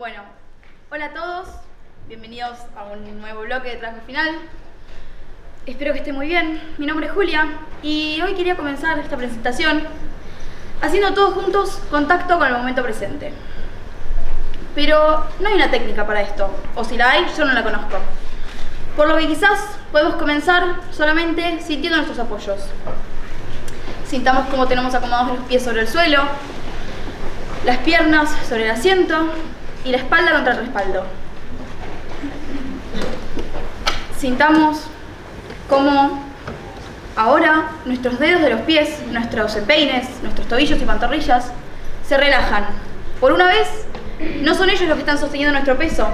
Bueno, hola a todos, bienvenidos a un nuevo bloque de trabajo final. Espero que estén muy bien. Mi nombre es Julia y hoy quería comenzar esta presentación haciendo todos juntos contacto con el momento presente. Pero no hay una técnica para esto, o si la hay, yo no la conozco. Por lo que quizás podemos comenzar solamente sintiendo nuestros apoyos. Sintamos cómo tenemos acomodados los pies sobre el suelo, las piernas sobre el asiento y la espalda contra el respaldo. Sintamos cómo ahora nuestros dedos de los pies, nuestros empeines, nuestros tobillos y pantorrillas se relajan. Por una vez, no son ellos los que están sosteniendo nuestro peso,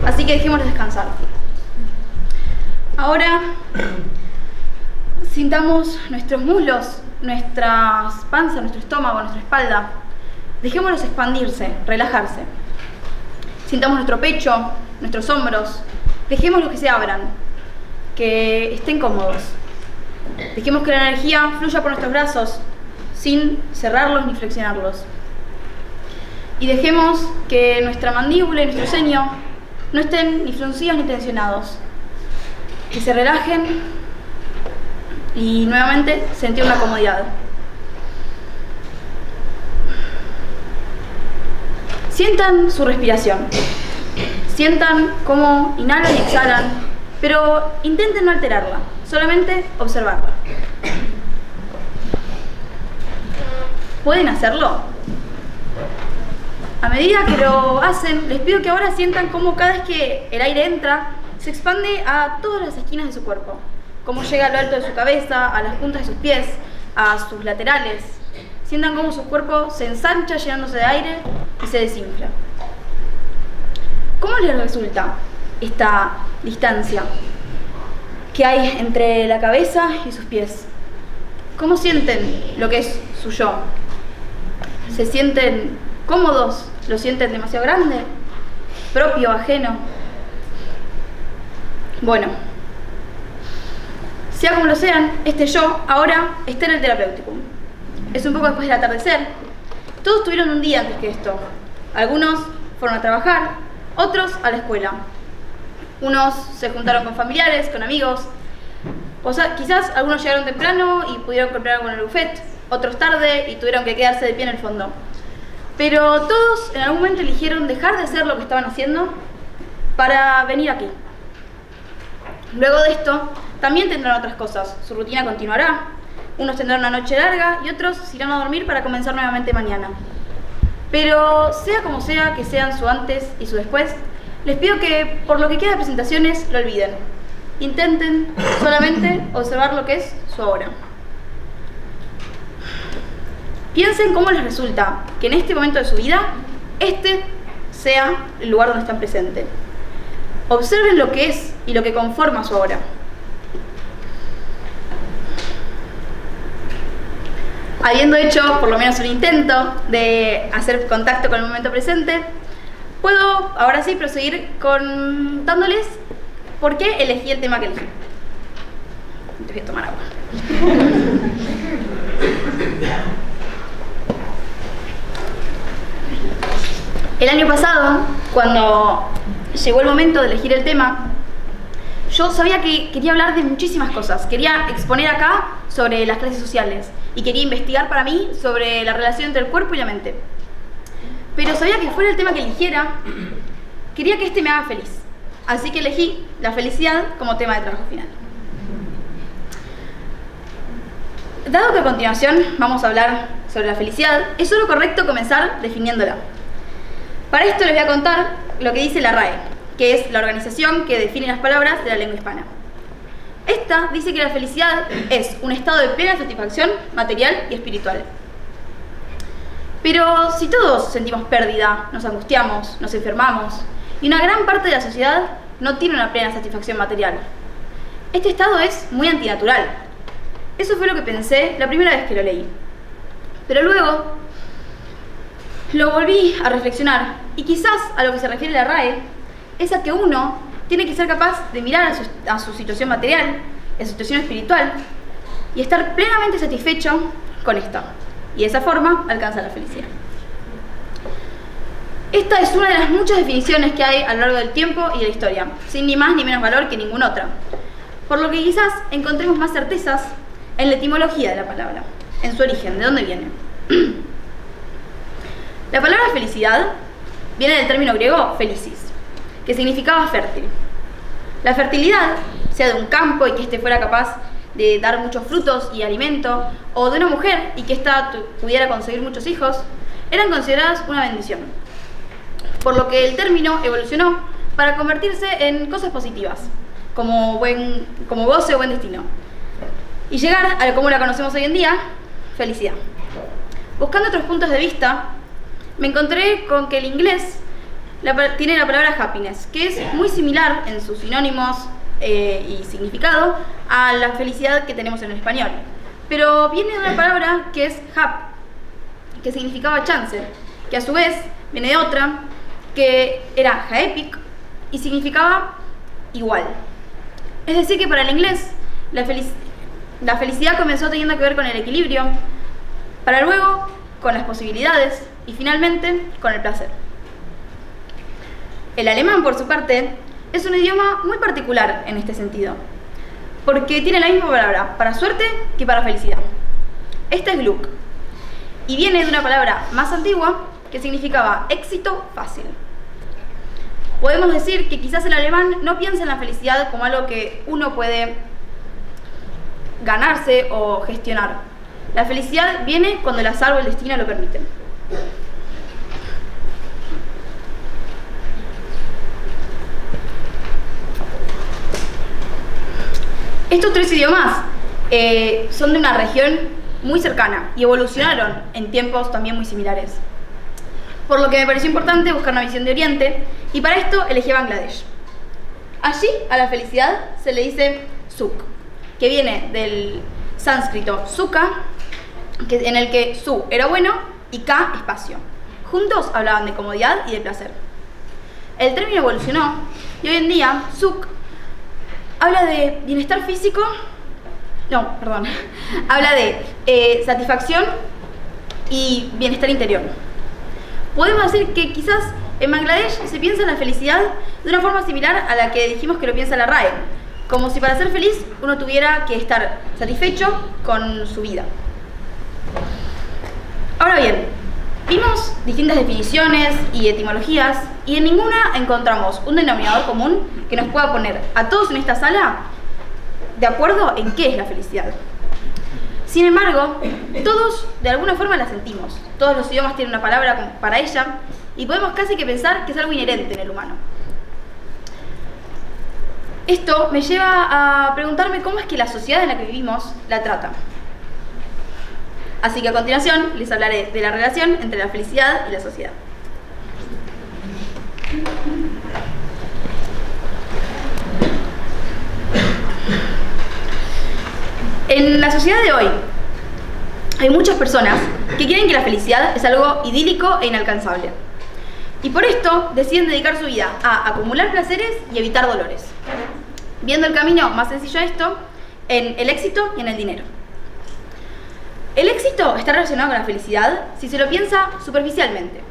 así que dejémoslos descansar. Ahora, sintamos nuestros muslos, nuestras panzas, nuestro estómago, nuestra espalda. Dejémoslos expandirse, relajarse. Sintamos nuestro pecho, nuestros hombros. Dejémoslos que se abran, que estén cómodos. Dejemos que la energía fluya por nuestros brazos sin cerrarlos ni flexionarlos. Y dejemos que nuestra mandíbula y nuestro ceño no estén ni fruncidos ni tensionados. Que se relajen y nuevamente sentir una comodidad. Sientan su respiración. Sientan cómo inhalan y exhalan, pero intenten no alterarla, solamente observarla. ¿Pueden hacerlo? A medida que lo hacen, les pido que ahora sientan cómo cada vez que el aire entra, se expande a todas las esquinas de su cuerpo. Cómo llega a lo alto de su cabeza, a las puntas de sus pies, a sus laterales. Sientan cómo su cuerpo se ensancha llenándose de aire y se desinfla. ¿Cómo les resulta esta distancia que hay entre la cabeza y sus pies? ¿Cómo sienten lo que es su yo? ¿Se sienten cómodos? ¿Lo sienten demasiado grande? ¿Propio? ¿Ajeno? Bueno, sea como lo sean, este yo ahora está en el terapéutico. Es un poco después del atardecer. Todos tuvieron un día antes que esto. Algunos fueron a trabajar, otros a la escuela. Unos se juntaron con familiares, con amigos. O sea, quizás algunos llegaron temprano y pudieron comprar algo en el buffet, otros tarde y tuvieron que quedarse de pie en el fondo. Pero todos en algún momento eligieron dejar de hacer lo que estaban haciendo para venir aquí. Luego de esto, también tendrán otras cosas. Su rutina continuará. Unos tendrán una noche larga y otros se irán a dormir para comenzar nuevamente mañana. Pero sea como sea que sean su antes y su después, les pido que por lo que queda de presentaciones lo olviden. Intenten solamente observar lo que es su ahora. Piensen cómo les resulta que en este momento de su vida, este sea el lugar donde están presentes. Observen lo que es y lo que conforma su ahora. Habiendo hecho por lo menos un intento de hacer contacto con el momento presente, puedo ahora sí proseguir contándoles por qué elegí el tema que elegí. Voy a tomar agua. El año pasado, cuando llegó el momento de elegir el tema, yo sabía que quería hablar de muchísimas cosas. Quería exponer acá sobre las clases sociales y quería investigar para mí sobre la relación entre el cuerpo y la mente. Pero sabía que fuera el tema que eligiera, quería que este me haga feliz. Así que elegí la felicidad como tema de trabajo final. Dado que a continuación vamos a hablar sobre la felicidad, es solo correcto comenzar definiéndola. Para esto les voy a contar lo que dice la RAE, que es la organización que define las palabras de la lengua hispana. Esta dice que la felicidad es un estado de plena satisfacción material y espiritual. Pero si todos sentimos pérdida, nos angustiamos, nos enfermamos, y una gran parte de la sociedad no tiene una plena satisfacción material, este estado es muy antinatural. Eso fue lo que pensé la primera vez que lo leí. Pero luego lo volví a reflexionar, y quizás a lo que se refiere la RAE es a que uno tiene que ser capaz de mirar a su situación material, a su situación espiritual, y estar plenamente satisfecho con esto. Y de esa forma alcanza la felicidad. Esta es una de las muchas definiciones que hay a lo largo del tiempo y de la historia, sin ni más ni menos valor que ninguna otra. Por lo que quizás encontremos más certezas en la etimología de la palabra, en su origen, de dónde viene. La palabra felicidad viene del término griego felicis, que significaba fértil. La fertilidad, sea de un campo y que éste fuera capaz de dar muchos frutos y alimento, o de una mujer y que ésta pudiera conseguir muchos hijos, eran consideradas una bendición. Por lo que el término evolucionó para convertirse en cosas positivas, como goce o buen destino, y llegar a como la conocemos hoy en día, felicidad. Buscando otros puntos de vista, me encontré con que el inglés tiene la palabra happiness, que es muy similar en sus sinónimos y significado a la felicidad que tenemos en el español. Pero viene de una palabra que es hap, que significaba chance, que a su vez viene de otra, que era haepic y significaba igual. Es decir que para el inglés la felicidad comenzó teniendo que ver con el equilibrio, para luego con las posibilidades y finalmente con el placer. El alemán, por su parte, es un idioma muy particular en este sentido, porque tiene la misma palabra para suerte que para felicidad. Esta es Glück, y viene de una palabra más antigua que significaba éxito fácil. Podemos decir que quizás el alemán no piensa en la felicidad como algo que uno puede ganarse o gestionar. La felicidad viene cuando el azar o el destino lo permiten. Estos tres idiomas son de una región muy cercana y evolucionaron en tiempos también muy similares. Por lo que me pareció importante buscar una visión de Oriente y para esto elegí Bangladesh. Allí a la felicidad se le dice sukh, que viene del sánscrito sukha, en el que su era bueno y ka espacio. Juntos hablaban de comodidad y de placer. El término evolucionó y hoy en día sukh habla de bienestar físico, habla de satisfacción y bienestar interior. Podemos decir que quizás en Bangladesh se piensa en la felicidad de una forma similar a la que dijimos que lo piensa la RAE, como si para ser feliz uno tuviera que estar satisfecho con su vida. Ahora bien, vimos distintas definiciones y etimologías y en ninguna encontramos un denominador común que nos pueda poner a todos en esta sala de acuerdo en qué es la felicidad. Sin embargo, todos de alguna forma la sentimos. Todos los idiomas tienen una palabra para ella y podemos casi que pensar que es algo inherente en el humano. Esto me lleva a preguntarme cómo es que la sociedad en la que vivimos la trata. Así que a continuación les hablaré de la relación entre la felicidad y la sociedad. En la sociedad de hoy hay muchas personas que creen que la felicidad es algo idílico e inalcanzable. Y por esto deciden dedicar su vida a acumular placeres y evitar dolores, viendo el camino más sencillo a esto en el éxito y en el dinero. El éxito está relacionado con la felicidad si se lo piensa superficialmente.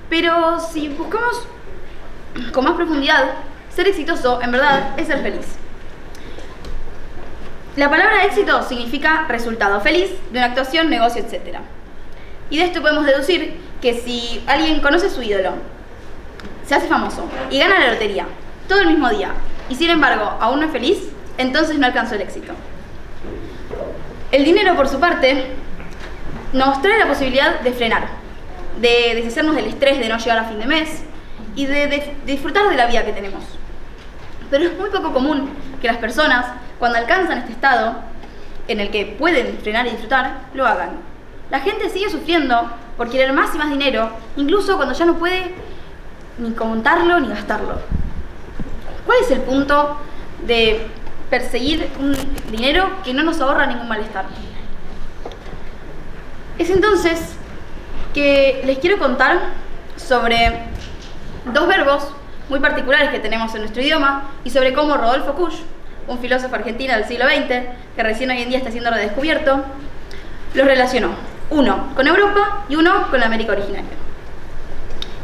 Pero si buscamos con más profundidad, ser exitoso en verdad es ser feliz. La palabra éxito significa resultado feliz de una actuación, negocio, etc. Y de esto podemos deducir que si alguien conoce a su ídolo, se hace famoso y gana la lotería todo el mismo día y sin embargo aún no es feliz, entonces no alcanzó el éxito. El dinero, por su parte, nos trae la posibilidad de frenar, de deshacernos del estrés de no llegar a fin de mes y de disfrutar de la vida que tenemos. Pero es muy poco común que las personas, cuando alcanzan este estado en el que pueden frenar y disfrutar, lo hagan. La gente sigue sufriendo por querer más y más dinero, incluso cuando ya no puede ni contarlo ni gastarlo. ¿Cuál es el punto de perseguir un dinero que no nos ahorra ningún malestar? Es entonces que les quiero contar sobre dos verbos muy particulares que tenemos en nuestro idioma y sobre cómo Rodolfo Kusch, un filósofo argentino del siglo XX, que recién hoy en día está siendo redescubierto, los relacionó. Uno con Europa y uno con la América originaria.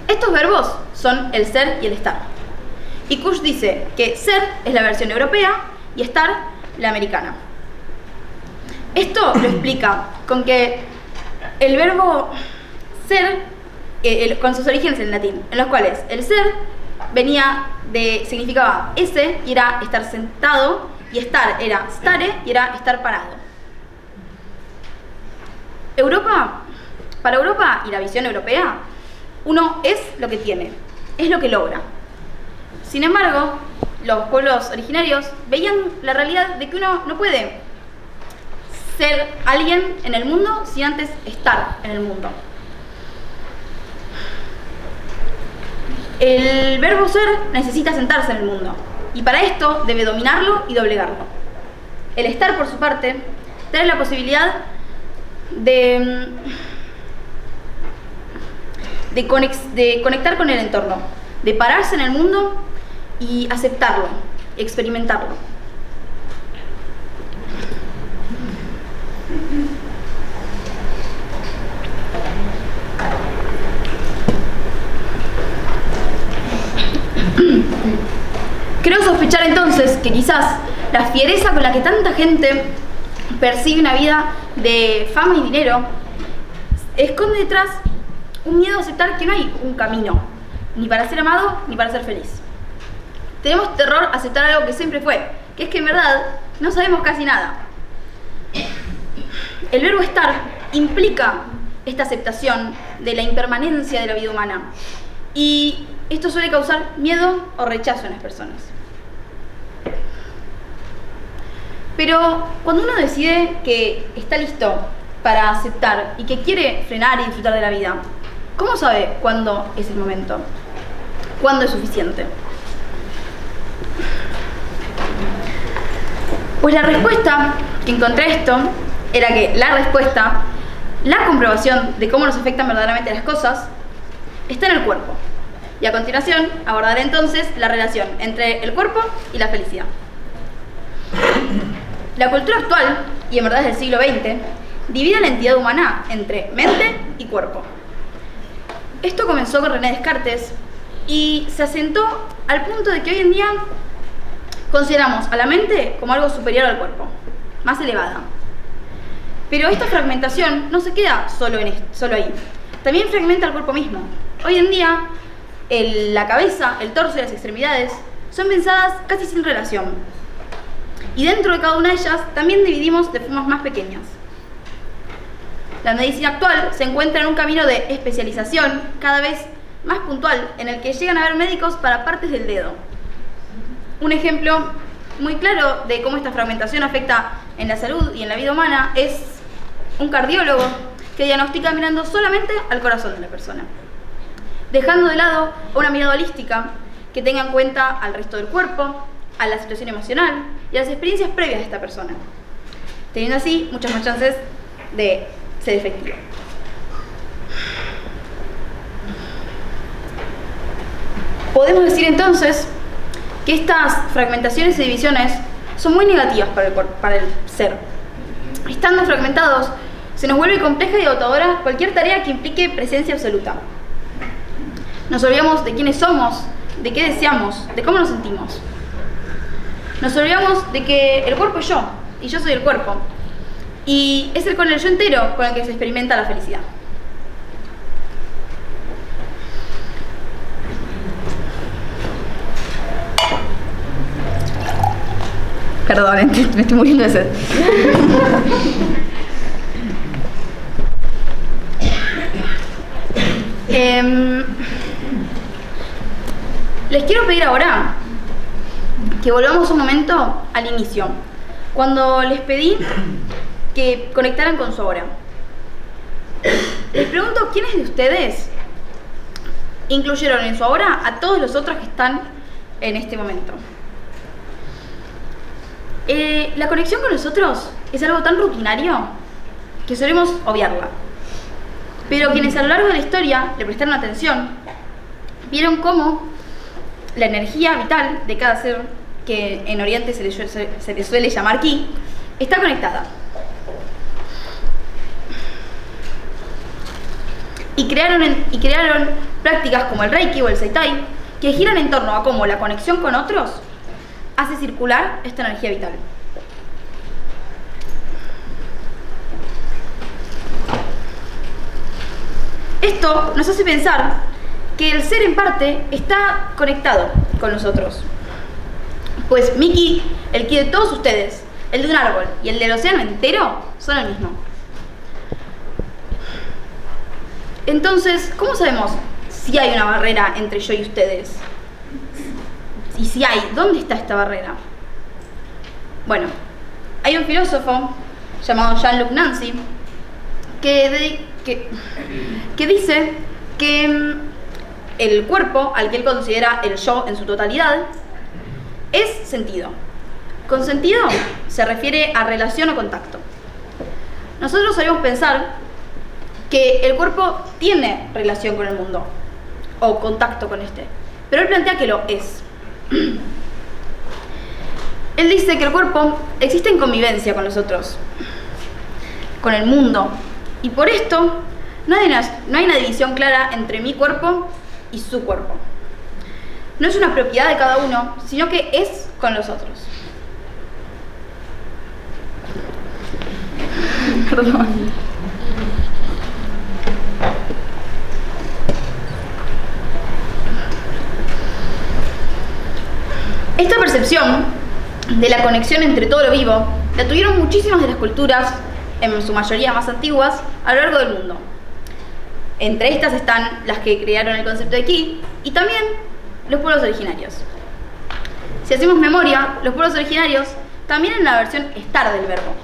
Estos verbos son el ser y el estar. Y Kush dice que ser es la versión europea y estar la americana. Esto lo explica con que el verbo ser, con sus orígenes en latín, en los cuales el ser significaba ese y era estar sentado, y estar era stare y era estar parado. Para Europa y la visión europea, uno es lo que tiene, es lo que logra. Sin embargo, los pueblos originarios veían la realidad de que uno no puede ser alguien en el mundo sin antes estar en el mundo. El verbo ser necesita sentarse en el mundo, y para esto debe dominarlo y doblegarlo. El estar, por su parte, trae la posibilidad de conectar con el entorno, de pararse en el mundo y aceptarlo, experimentarlo. Creo sospechar entonces que quizás la fiereza con la que tanta gente persigue una vida de fama y dinero esconde detrás un miedo a aceptar que no hay un camino, ni para ser amado ni para ser feliz. Tenemos terror a aceptar algo que siempre fue, que es que en verdad no sabemos casi nada. El verbo estar implica esta aceptación de la impermanencia de la vida humana, y esto suele causar miedo o rechazo en las personas. Pero cuando uno decide que está listo para aceptar y que quiere frenar y disfrutar de la vida, ¿cómo sabe cuándo es el momento? ¿Cuándo es suficiente? Pues la respuesta que encontré a esto era que la comprobación de cómo nos afectan verdaderamente las cosas, está en el cuerpo. Y a continuación abordaré entonces la relación entre el cuerpo y la felicidad. La cultura actual, y en verdad es del siglo XX, divide la entidad humana entre mente y cuerpo. Esto comenzó con René Descartes y se asentó al punto de que hoy en día consideramos a la mente como algo superior al cuerpo, más elevada. Pero esta fragmentación no se queda solo ahí, también fragmenta el cuerpo mismo. Hoy en día, la cabeza, el torso y las extremidades son pensadas casi sin relación. Y dentro de cada una de ellas también dividimos de formas más pequeñas. La medicina actual se encuentra en un camino de especialización cada vez más puntual, en el que llegan a haber médicos para partes del dedo. Un ejemplo muy claro de cómo esta fragmentación afecta en la salud y en la vida humana es un cardiólogo que diagnostica mirando solamente al corazón de la persona, dejando de lado una mirada holística que tenga en cuenta al resto del cuerpo, a la situación emocional y a las experiencias previas de esta persona, teniendo así muchas más chances de ser efectivo. Podemos decir entonces que estas fragmentaciones y divisiones son muy negativas para el ser. Estando fragmentados, se nos vuelve compleja y agotadora cualquier tarea que implique presencia absoluta. Nos olvidamos de quiénes somos, de qué deseamos, de cómo nos sentimos. Nos olvidamos de que el cuerpo es yo, y yo soy el cuerpo. Y es con el yo entero con el que se experimenta la felicidad. Perdón, me estoy muriendo de sed. Les quiero pedir ahora que volvamos un momento al inicio, cuando les pedí que conectaran con su ahora. Les pregunto, ¿quiénes de ustedes incluyeron en su ahora a todos los otros que están en este momento? La conexión con los otros es algo tan rutinario que solemos obviarla. Pero quienes a lo largo de la historia le prestaron atención, vieron cómo la energía vital de cada ser, que en Oriente se le suele llamar ki, está conectada. y crearon prácticas como el Reiki o el Seitai que giran en torno a cómo la conexión con otros hace circular esta energía vital. Esto nos hace pensar que el ser en parte está conectado con nosotros. Pues mi ki, el ki de todos ustedes, el de un árbol y el del océano entero son el mismo. Entonces, ¿cómo sabemos si hay una barrera entre yo y ustedes? Y si hay, ¿dónde está esta barrera? Bueno, hay un filósofo llamado Jean-Luc Nancy que dice que el cuerpo, al que él considera el yo en su totalidad, es sentido. Con sentido se refiere a relación o contacto. Nosotros solemos pensar que el cuerpo tiene relación con el mundo o contacto con este, pero él plantea que lo es. Él dice que el cuerpo existe en convivencia con nosotros, con el mundo, y por esto no hay una división clara entre mi cuerpo y su cuerpo. No es una propiedad de cada uno, sino que es con los otros. Perdón. Esta percepción de la conexión entre todo lo vivo la tuvieron muchísimas de las culturas, en su mayoría más antiguas, a lo largo del mundo. Entre estas están las que crearon el concepto de ki y también los pueblos originarios. Si hacemos memoria, los pueblos originarios también en la versión estar del verbo.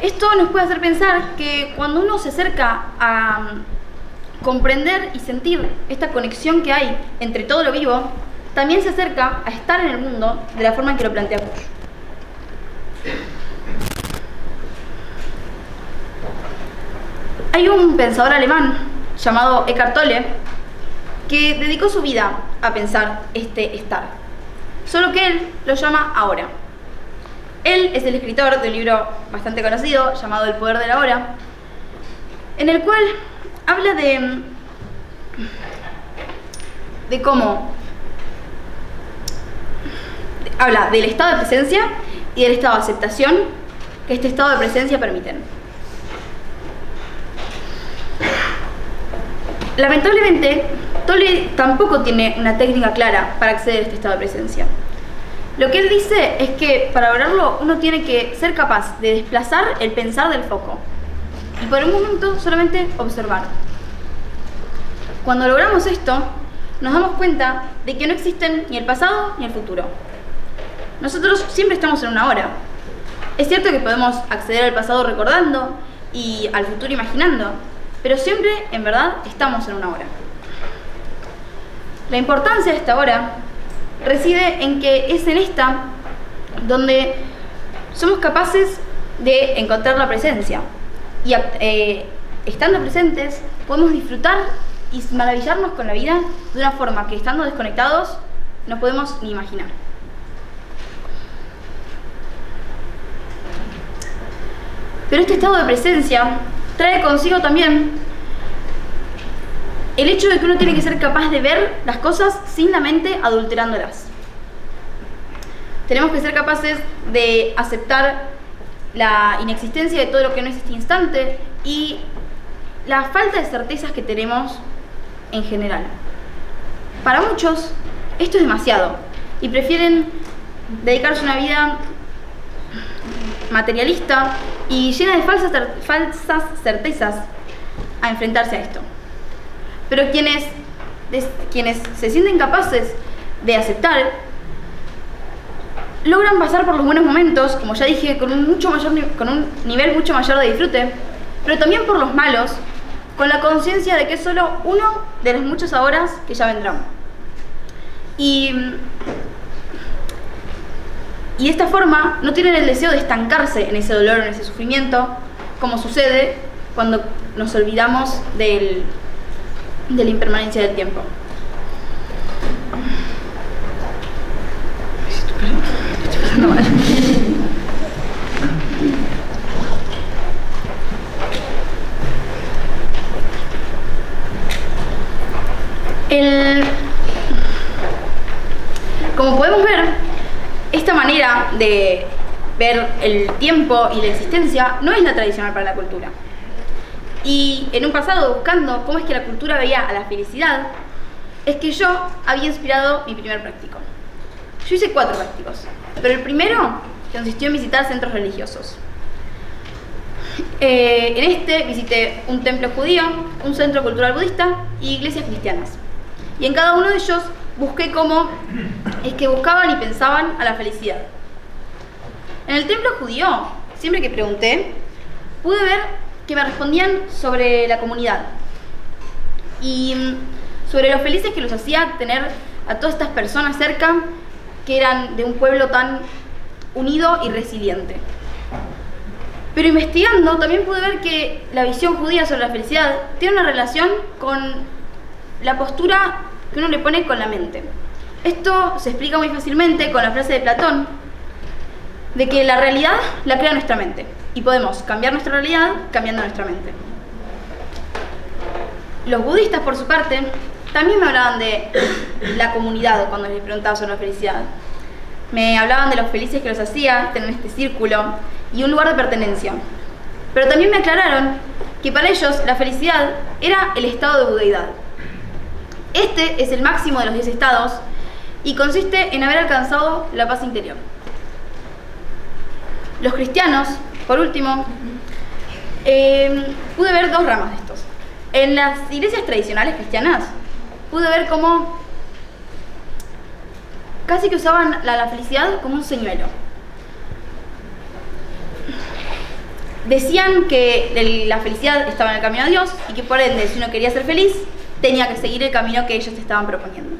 Esto nos puede hacer pensar que cuando uno se acerca a comprender y sentir esta conexión que hay entre todo lo vivo, también se acerca a estar en el mundo de la forma en que lo plantea Kush. Hay un pensador alemán llamado Eckhart Tolle que dedicó su vida a pensar este estar, solo que él lo llama ahora. Él es el escritor de un libro bastante conocido llamado El poder de la hora, en el cual habla de cómo habla del estado de presencia y del estado de aceptación que este estado de presencia permiten. Lamentablemente, Tolle tampoco tiene una técnica clara para acceder a este estado de presencia. Lo que él dice es que para lograrlo uno tiene que ser capaz de desplazar el pensar del foco y por un momento solamente observar. Cuando logramos esto, nos damos cuenta de que no existen ni el pasado ni el futuro. Nosotros siempre estamos en una hora. Es cierto que podemos acceder al pasado recordando y al futuro imaginando, pero siempre, en verdad, estamos en una hora. La importancia de esta hora reside en que es en esta donde somos capaces de encontrar la presencia. Y estando presentes, podemos disfrutar y maravillarnos con la vida de una forma que, estando desconectados, no podemos ni imaginar. Pero este estado de presencia trae consigo también el hecho de que uno tiene que ser capaz de ver las cosas sin la mente adulterándolas. Tenemos que ser capaces de aceptar la inexistencia de todo lo que no es este instante y la falta de certezas que tenemos en general. Para muchos, esto es demasiado y prefieren dedicarse una vida materialista y llena de falsas certezas a enfrentarse a esto. Pero quienes se sienten capaces de aceptar, logran pasar por los buenos momentos, como ya dije, con un nivel mucho mayor de disfrute, pero también por los malos, con la conciencia de que es solo uno de los muchos ahora que ya vendrán. Y de esta forma no tienen el deseo de estancarse en ese dolor, en ese sufrimiento, como sucede cuando nos olvidamos de la impermanencia del tiempo. Estoy pasando mal. Como podemos ver, esta manera de ver el tiempo y la existencia no es la tradicional para la cultura. Y en un pasado, buscando cómo es que la cultura veía a la felicidad, es que yo había inspirado mi primer práctico. Yo hice 4 prácticos, pero el primero consistió en visitar centros religiosos. En este visité un templo judío, un centro cultural budista y iglesias cristianas. Y en cada uno de ellos busqué cómo es que buscaban y pensaban a la felicidad. En el templo judío, siempre que pregunté, pude ver que me respondían sobre la comunidad y sobre lo felices que los hacía tener a todas estas personas cerca que eran de un pueblo tan unido y resiliente. Pero investigando también pude ver que la visión judía sobre la felicidad tiene una relación con la postura que uno le pone con la mente. Esto se explica muy fácilmente con la frase de Platón de que la realidad la crea nuestra mente y podemos cambiar nuestra realidad cambiando nuestra mente. Los budistas, por su parte, también me hablaban de la comunidad cuando les preguntaba sobre la felicidad. Me hablaban de los felices que los hacía tener este círculo y un lugar de pertenencia. Pero también me aclararon que para ellos la felicidad era el estado de budeidad. Este es el máximo de los 10 estados y consiste en haber alcanzado la paz interior. Los cristianos, por último, pude ver 2 ramas de estos. En las iglesias tradicionales cristianas pude ver cómo casi que usaban la felicidad como un señuelo. Decían que la felicidad estaba en el camino a Dios y que por ende, si uno quería ser feliz, tenía que seguir el camino que ellos estaban proponiendo.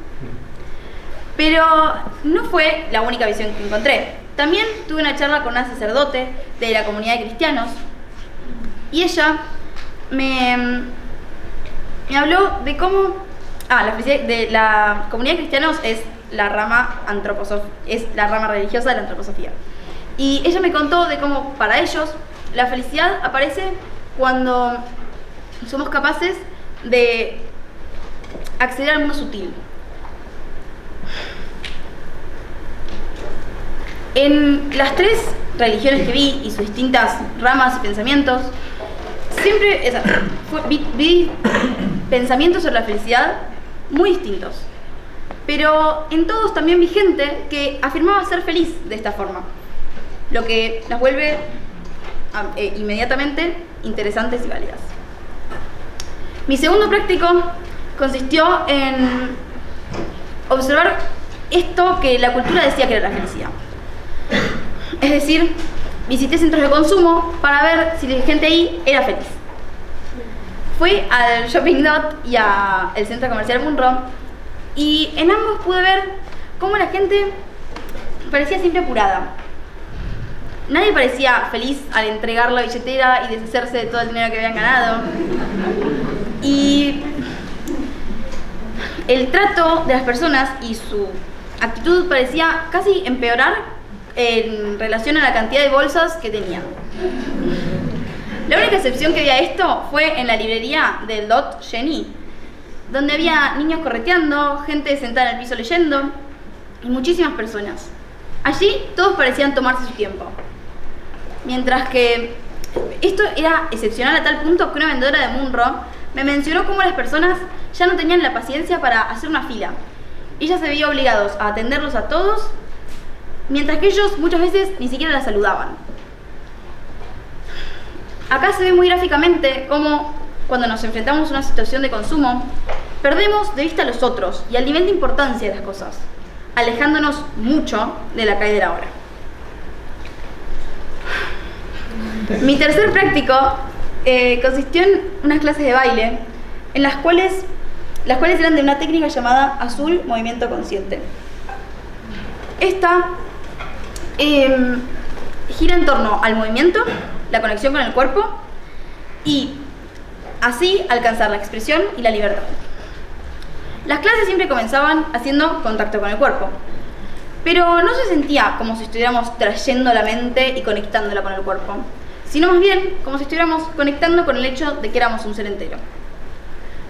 Pero no fue la única visión que encontré. También tuve una charla con una sacerdote de la comunidad de cristianos y ella me habló de cómo la felicidad de la comunidad de cristianos es la rama religiosa de la antroposofía. Y ella me contó de cómo para ellos la felicidad aparece cuando somos capaces de acceder al mundo sutil. En las 3 religiones que vi y sus distintas ramas y pensamientos, siempre vi pensamientos sobre la felicidad muy distintos. Pero en todos también vi gente que afirmaba ser feliz de esta forma, lo que las vuelve inmediatamente interesantes y válidas. Mi segundo práctico consistió en observar esto que la cultura decía que era la felicidad. Es decir, visité centros de consumo para ver si la gente ahí era feliz. Fui al Shopping Dot y al centro comercial Munro y en ambos pude ver cómo la gente parecía siempre apurada. Nadie parecía feliz al entregar la billetera y deshacerse de todo el dinero que habían ganado. Y el trato de las personas y su actitud parecía casi empeorar en relación a la cantidad de bolsas que tenían. La única excepción que vi a esto fue en la librería del Dot Jenny, donde había niños correteando, gente sentada en el piso leyendo y muchísimas personas. Allí todos parecían tomarse su tiempo. Mientras que esto era excepcional a tal punto que una vendedora de Munro me mencionó cómo las personas ya no tenían la paciencia para hacer una fila. Ella se veía obligados a atenderlos a todos, mientras que ellos muchas veces ni siquiera la saludaban. Acá se ve muy gráficamente cómo cuando nos enfrentamos a una situación de consumo, perdemos de vista a los otros y al nivel de importancia de las cosas, alejándonos mucho de la calle de la hora. Mi tercer práctico consistió en unas clases de baile, en las cuales eran de una técnica llamada Azul Movimiento Consciente. Esta gira en torno al movimiento, la conexión con el cuerpo y así alcanzar la expresión y la libertad. Las clases siempre comenzaban haciendo contacto con el cuerpo, pero no se sentía como si estuviéramos trayendo la mente y conectándola con el cuerpo, sino más bien como si estuviéramos conectando con el hecho de que éramos un ser entero.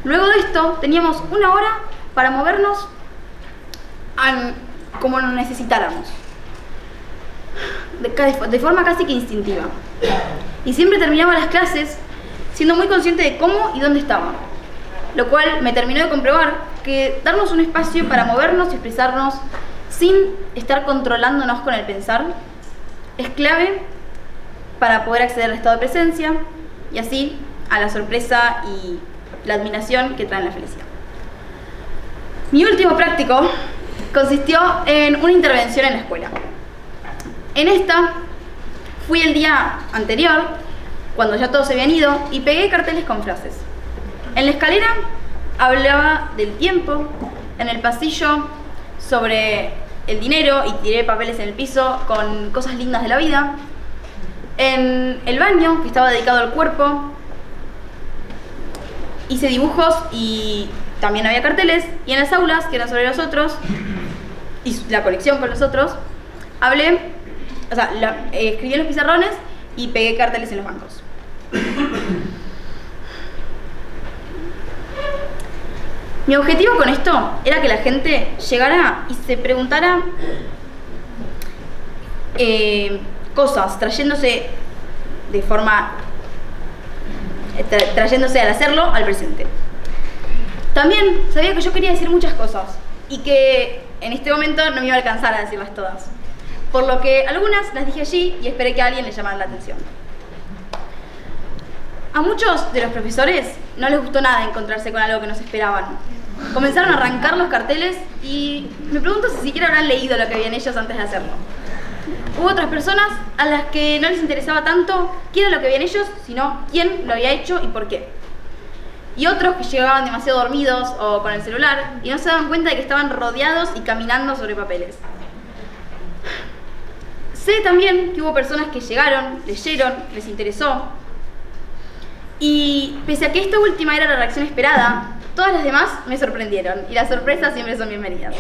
Luego de esto teníamos 1 hora para movernos como nos necesitáramos, de forma casi que instintiva. Y siempre terminaba las clases siendo muy consciente de cómo y dónde estaba, lo cual me terminó de comprobar que darnos un espacio para movernos y expresarnos sin estar controlándonos con el pensar es clave para poder acceder al estado de presencia y así a la sorpresa y la admiración que traen la felicidad. Mi último práctico consistió en una intervención en la escuela. En esta fui el día anterior, cuando ya todos se habían ido, y pegué carteles con frases. En la escalera hablaba del tiempo, en el pasillo sobre el dinero y tiré papeles en el piso con cosas lindas de la vida. En el baño, que estaba dedicado al cuerpo, hice dibujos y también había carteles. Y en las aulas, que eran sobre los otros, y la conexión con los otros, escribí en los pizarrones y pegué carteles en los bancos. Mi objetivo con esto era que la gente llegara y se preguntara cosas, trayéndose al hacerlo al presente. También sabía que yo quería decir muchas cosas y que en este momento no me iba a alcanzar a decirlas todas, por lo que algunas las dije allí y esperé que a alguien le llamara la atención. A muchos de los profesores no les gustó nada encontrarse con algo que no se esperaban. Comenzaron a arrancar los carteles y me pregunto si siquiera habrán leído lo que habían ellos antes de hacerlo. Hubo otras personas a las que no les interesaba tanto qué era lo que habían ellos, sino quién lo había hecho y por qué. Y otros que llegaban demasiado dormidos o con el celular y no se daban cuenta de que estaban rodeados y caminando sobre papeles. Sé también que hubo personas que llegaron, leyeron, les interesó. Y pese a que esta última era la reacción esperada, todas las demás me sorprendieron y las sorpresas siempre son bienvenidas.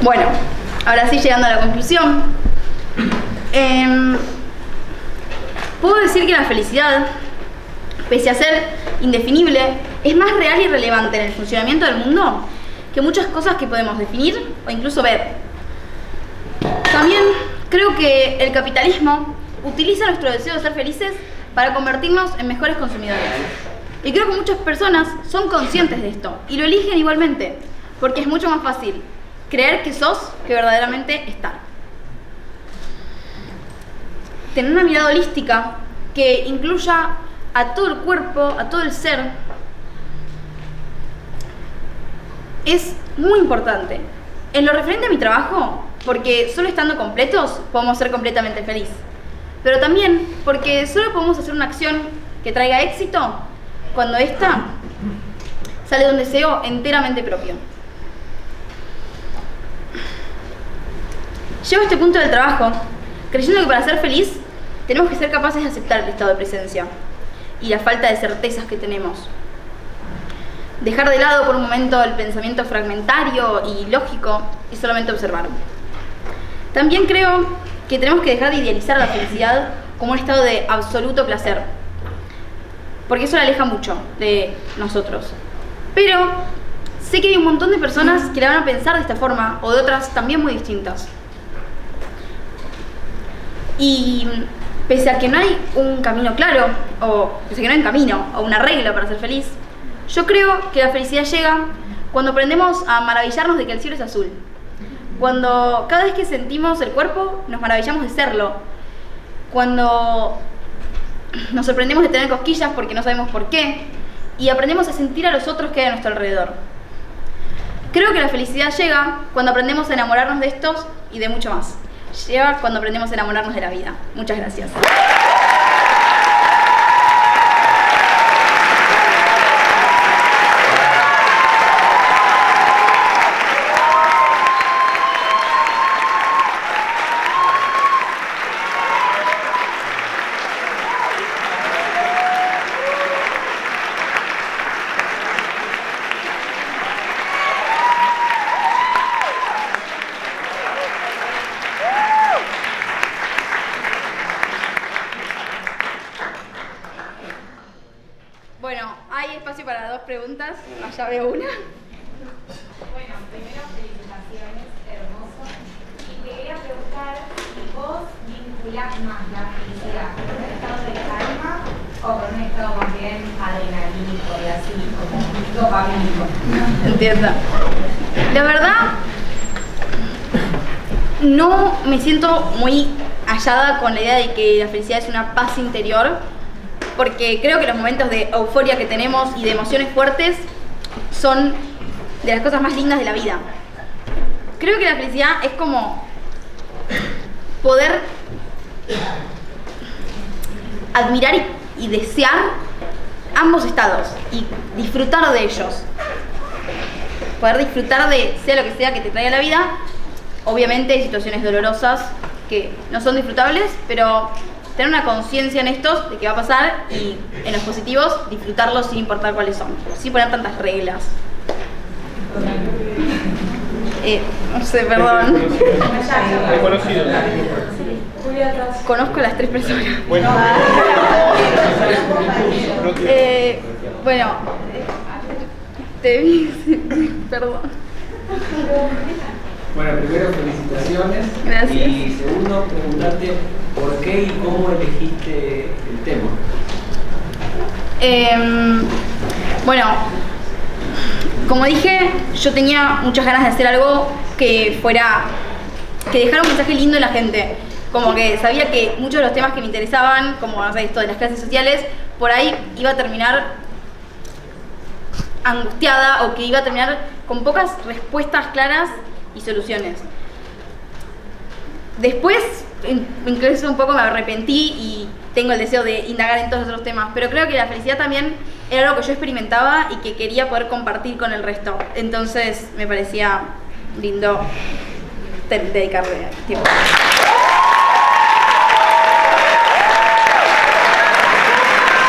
Bueno, ahora sí, llegando a la conclusión, puedo decir que la felicidad, pese a ser indefinible, es más real y relevante en el funcionamiento del mundo que muchas cosas que podemos definir o incluso ver. También creo que el capitalismo utiliza nuestro deseo de ser felices para convertirnos en mejores consumidores. Y creo que muchas personas son conscientes de esto y lo eligen igualmente, porque es mucho más fácil creer que sos que verdaderamente estar. Tener una mirada holística que incluya a todo el cuerpo, a todo el ser, es muy importante. En lo referente a mi trabajo, porque solo estando completos podemos ser completamente felices. Pero también porque solo podemos hacer una acción que traiga éxito cuando ésta sale de un deseo enteramente propio. Llego a este punto del trabajo creyendo que para ser feliz tenemos que ser capaces de aceptar el estado de presencia y la falta de certezas que tenemos. Dejar de lado por un momento el pensamiento fragmentario y lógico y solamente observar. También creo que tenemos que dejar de idealizar la felicidad como un estado de absoluto placer, porque eso la aleja mucho de nosotros. Pero sé que hay un montón de personas que la van a pensar de esta forma o de otras también muy distintas. Y pese a que no hay un camino claro, o pese a que no hay un camino o una regla para ser feliz, yo creo que la felicidad llega cuando aprendemos a maravillarnos de que el cielo es azul. Cuando cada vez que sentimos el cuerpo nos maravillamos de serlo. Cuando nos sorprendemos de tener cosquillas porque no sabemos por qué. Y aprendemos a sentir a los otros que hay a nuestro alrededor. Creo que la felicidad llega cuando aprendemos a enamorarnos de estos y de mucho más. Llega cuando aprendemos a enamorarnos de la vida. Muchas gracias. preguntas. Allá veo una. Bueno, primero felicitaciones, hermoso. Y te quería preguntar si vos vinculás más la felicidad con un estado de calma o con un estado más bien adrenalínico y así, como dopamínico. Entiendo. La verdad, no me siento muy hallada con la idea de que la felicidad es una paz interior, porque creo que los momentos de euforia que tenemos y de emociones fuertes son de las cosas más lindas de la vida. Creo que la felicidad es como poder admirar y desear ambos estados y disfrutar de ellos. Poder disfrutar de sea lo que sea que te traiga la vida. Obviamente hay situaciones dolorosas que no son disfrutables, pero tener una conciencia en estos de qué va a pasar y en los positivos disfrutarlos sin importar cuáles son, sin poner tantas reglas. No sé, perdón. Reconocido. Conozco a las 3 personas. Bueno. Bueno, te vi. Perdón. Bueno, primero felicitaciones. Gracias. Y segundo, preguntarte por qué y cómo elegiste el tema. Bueno, como dije, yo tenía muchas ganas de hacer algo que dejara un mensaje lindo en la gente. Como que sabía que muchos de los temas que me interesaban, como no sé, esto de las clases sociales, por ahí iba a terminar angustiada o que iba a terminar con pocas respuestas claras y soluciones. Después, incluso un poco me arrepentí y tengo el deseo de indagar en todos los otros temas, pero creo que la felicidad también era algo que yo experimentaba y que quería poder compartir con el resto. Entonces me parecía lindo dedicarle tiempo.